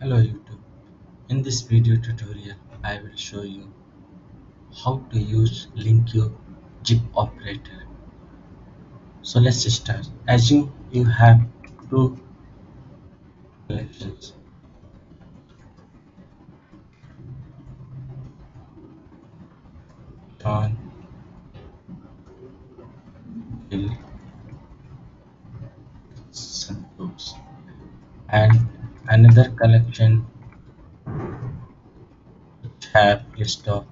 Hello YouTube. In this video tutorial, I will show you how to use LINQ zip operator. So let's start. Assume you have two collections. John, Bill, Santos, and another collection which have list of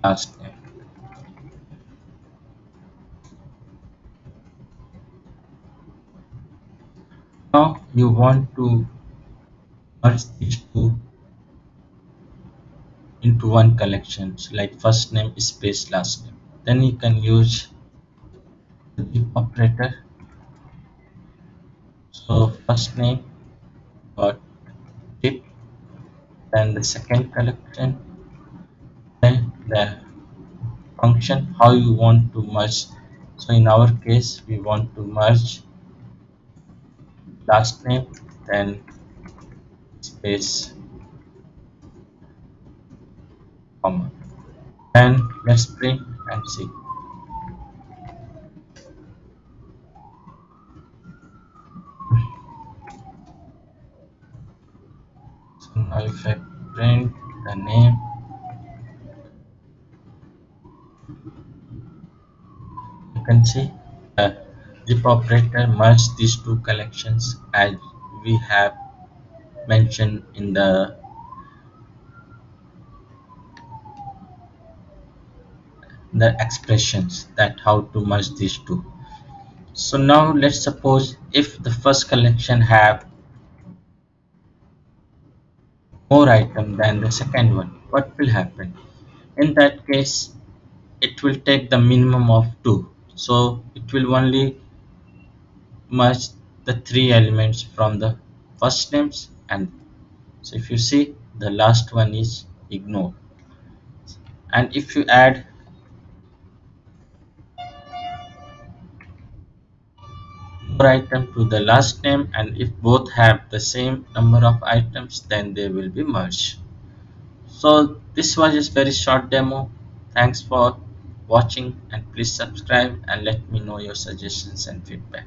last name. Now you want to merge these two into one collection, so like first name space last name. Then you can use the zip operator. So first name dot zip, then the second collection, then the function how you want to merge. So in our case we want to merge last name, then space, comma, then let's print and see. So now if I print the name, you can see the zip operator merge these two collections as we have mentioned in the expressions that how to merge these two. So now let's suppose if the first collection have more item than the second one, what will happen? In that case, it will take the minimum of 2. So it will only merge the three elements from the first names, and so if you see the last one is ignored. And if you add more item to the last name and if both have the same number of items, then they will be merged. So this was just very short demo. Thanks for watching and please subscribe and let me know your suggestions and feedback.